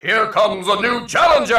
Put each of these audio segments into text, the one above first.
Here comes a new challenger!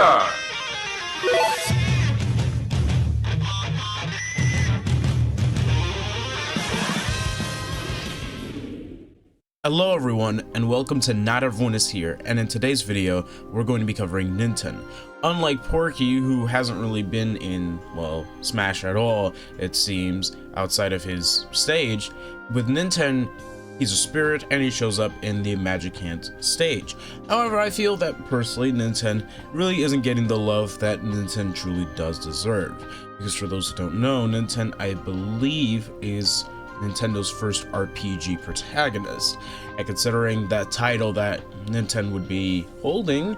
Hello everyone, and welcome to Not Everyone Is Here, and in today's video, we're going to be covering Ninten. Unlike Porky, who hasn't really been in, well, Smash at all, it seems, outside of his stage, with Ninten, he's a spirit and he shows up in the Magic Hand stage. However, I feel that personally, Ninten really isn't getting the love that Ninten truly does deserve. Because for those who don't know, Ninten, I believe, is Nintendo's first RPG protagonist, and considering that title that Ninten would be holding,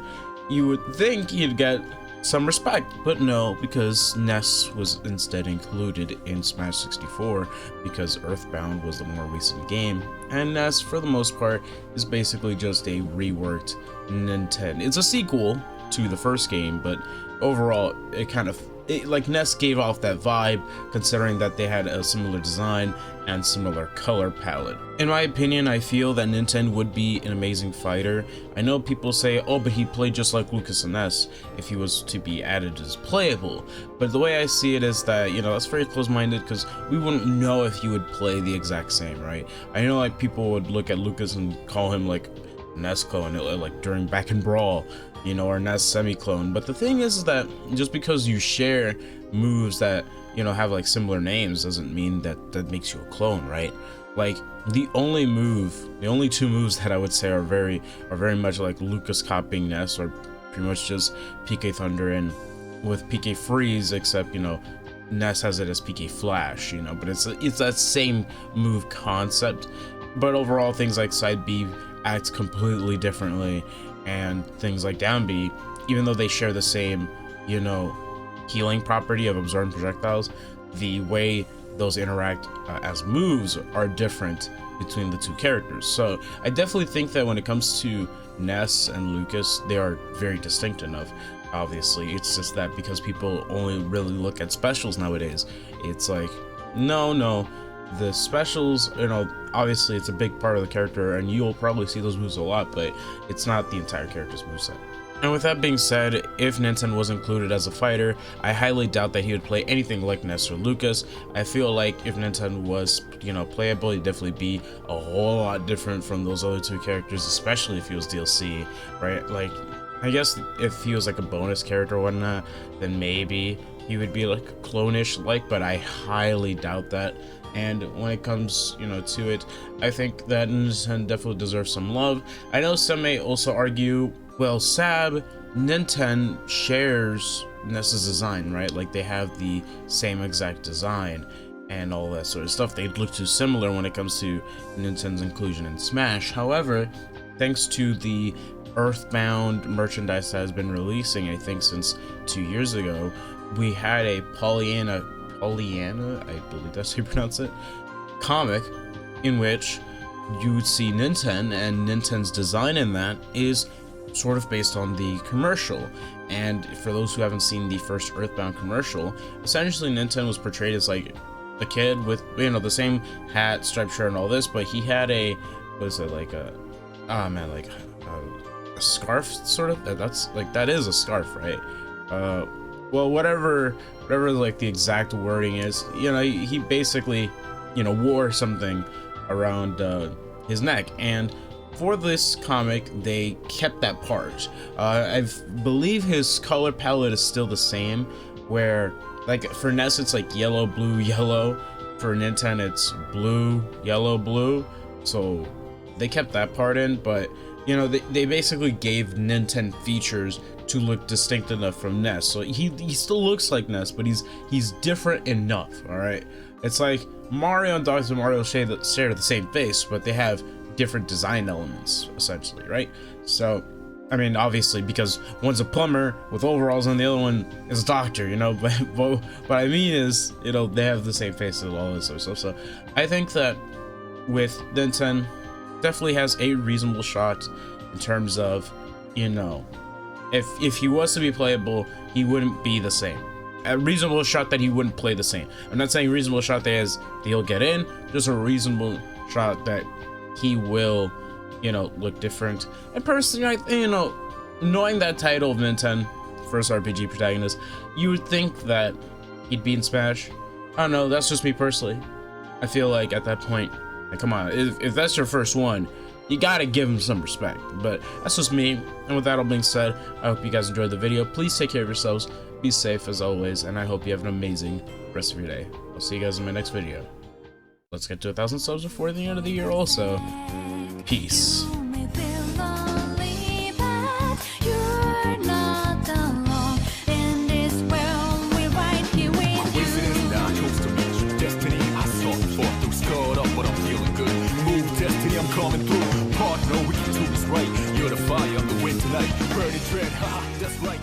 you would think he'd get some respect, but no, because Ness was instead included in Smash 64 because Earthbound was the more recent game, and Ness, for the most part, is basically just a reworked Ninten. It's a sequel to the first game, but overall, like Ness gave off that vibe, considering that they had a similar design and similar color palette. In my opinion, I feel that Ninten would be an amazing fighter. I know people say, oh, but he played just like Lucas and Ness if he was to be added as playable. But the way I see it is that, you know, that's very close-minded because we wouldn't know if he would play the exact same, right? I know like people would look at Lucas and call him like Ness clone, like during Back in Brawl, you know, or Ness semi-clone. But the thing is that just because you share moves that, you know, have like similar names doesn't mean that that makes you a clone, right? Like the only two moves that I would say are very much like Lucas copying Ness, or pretty much just PK Thunder and with PK Freeze, except, you know, Ness has it as PK Flash, you know, but it's that same move concept. But overall, things like side B act completely differently, and things like down B, even though they share the same, you know, healing property of absorbing projectiles, the way those interact as moves are different between the two characters. So I definitely think that when it comes to Ness and Lucas, they are very distinct enough. Obviously, it's just that because people only really look at specials nowadays, it's like, no, the specials, you know, obviously it's a big part of the character and you'll probably see those moves a lot, but it's not the entire character's moveset. And with that being said, if Ninten was included as a fighter, I highly doubt that he would play anything like Ness or Lucas. I feel like if Ninten was, you know, playable, he'd definitely be a whole lot different from those other two characters, especially if he was DLC, right? Like, I guess if he was like a bonus character or whatnot, then maybe he would be like clone-ish like, but I highly doubt that. And when it comes, you know, to it, I think that Ninten definitely deserves some love. I know some may also argue, well, Ninten shares Ness's design, right? Like they have the same exact design and all that sort of stuff. They look too similar when it comes to Ninten's inclusion in Smash. However, thanks to the Earthbound merchandise that has been releasing, I think since 2 years ago, we had a Pollyanna, I believe that's how you pronounce it, comic in which you would see Ninten, and Ninten's design in that is sort of based on the commercial. And for those who haven't seen the first Earthbound commercial, essentially Ninten was portrayed as like a kid with, you know, the same hat, striped shirt and all this, but he had a, what is it, like a, a scarf sort of? That's like, that is a scarf, right? Well, whatever like the exact wording is, you know, he basically, you know, wore something around his neck. And for this comic, they kept that part. I believe his color palette is still the same, where like for Ness it's like yellow, blue, yellow. For Ninten it's blue, yellow, blue. So they kept that part in, but you know, they basically gave Ninten features to look distinct enough from Ness. So he still looks like Ness, but he's different enough, all right? It's like Mario and Dr. Mario share the same face, but they have different design elements, essentially, right? So, I mean, obviously, because one's a plumber with overalls and the other one is a doctor, you know, but what I mean is, you know, they have the same face and all this sort of stuff. So I think that with Ninten, definitely has a reasonable shot in terms of, you know, if he was to be playable, he wouldn't be the same. A reasonable shot that he wouldn't play the same. I'm not saying reasonable shot that he'll get in, just a reasonable shot that he will, you know, look different. And personally, you know, knowing that title of Ninten, first RPG protagonist, you would think that he'd be in Smash. I don't know, that's just me personally. I feel like at that point, like, come on, if that's your first one, you gotta give him some respect. But that's just me. And with that all being said, I hope you guys enjoyed the video. Please take care of yourselves, be safe as always, and I hope you have an amazing rest of your day. I'll see you guys in my next video. Let's get to 1,000 subs before the end of the year also. Peace. I'm coming through, partner, we can do this right. You're the fire, I'm the wind tonight. Burning dread, haha, that's right.